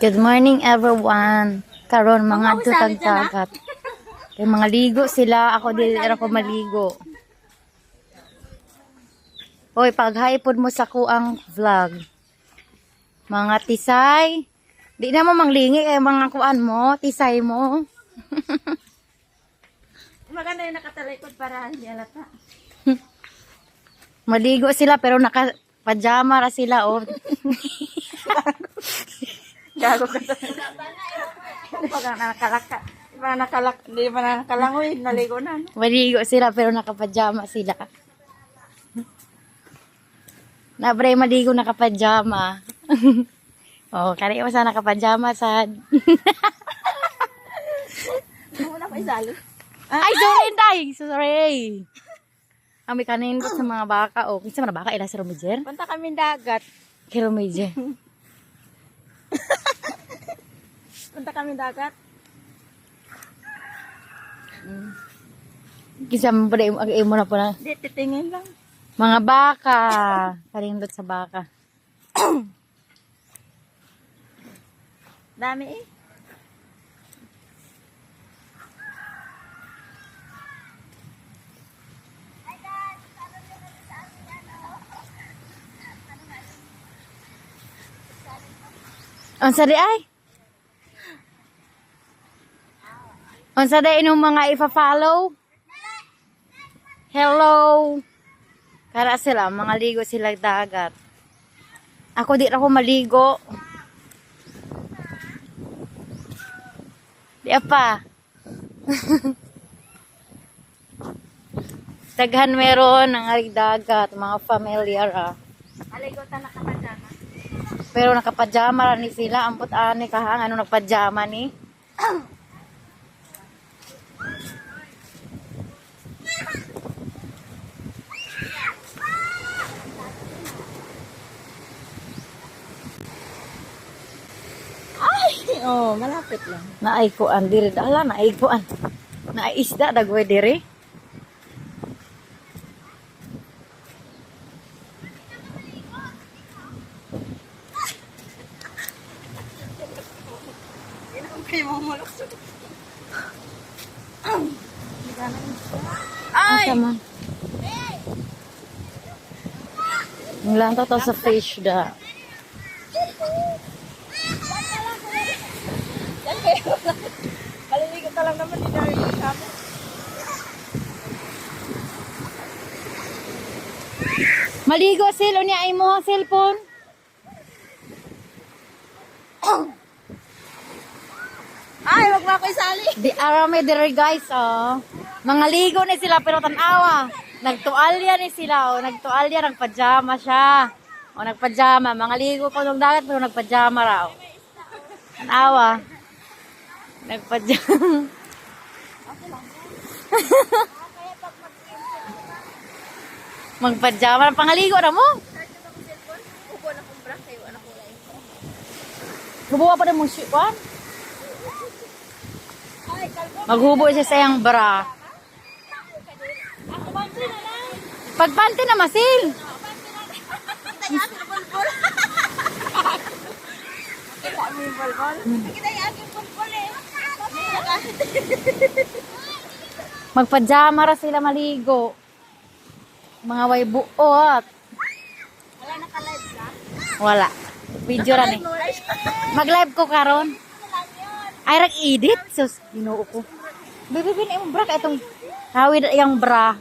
Good morning everyone. Karon mga tutag dagat. Kay mga ligo sila, ako dili ako maligo. Hoy, paghaipod mo sa kuang vlog. Mga tisay. Di na mo manglingi kay mga kuan mo, tisay mo. Maganda yung nakatalikod para hindi alata. Maligo sila pero naka-pajama ra sila oh. Gago ka to. Pag nakalaka, hindi pa nakalangoy, naligo na. No? Maligo sila pero naka-pajama sila. Nabre maligo naka-pajama. Oh, kani mo sa naka-pajama sad. Muna ko isali. Ay, sorry, day. Sorry. Kami kanin ko sa mga baka. Oh, kinsa man baka ila sa Romijer? Punta kami dagat. Kay Romijer. Punta kami dagat. Kinsa man pala imo na po na. Di, titingin lang. Mga baka. Kanindot sa baka. Dami eh. Unsa di ay? Unsa di inong mga ifa-follow? Hello. Kara sila, mga ligo sila dagat. Ako di ra ko maligo. Di apa. Daghan meron ng arig dagat, mga familiar ah. Aligo ta nakapajama. Pero nakapajama ra ni sila, ampot ani kahang ano nagpajama ni. Oh, malapit lang. Naaykuan diri dala naaykuan. Naisda dagway diri. Okay, mamulok. Ay! Asa man? Nilang to sa fish da. Maliligo ka lang naman, hindi na rin kasama. Maligo sil unya ay mo cellphone. Ay, wag mo ako isali. Di arame diri guys oh. Mga ligo ni sila pero tanawa. Nagtualya ni sila oh, nagtualya nagpajama siya. O nagpajama, mga ligo pa ng dagat pero nagpajama raw. Tanawa. Nagpajama. Magpajama na pangaligo na mo. Upo na kong bra kayo, anak ko lang. Gubuwa pa na mong shikwan. Ay, kalbo. Maghubo siya sa iyang bra. Ako bantay na lang. Pagpanty na masil. Kita yung aking bulbul. Kita mo yung bulbul? Kita yung aking bulbul eh. Magpajama ra sila maligo. Mga way buot. Wala naka-live ka? Wala. Video ra ni. Mag-live ko karon. Ay rag edit sus Ginoo ko. Bibibin imong bra ka itong hawid yang bra.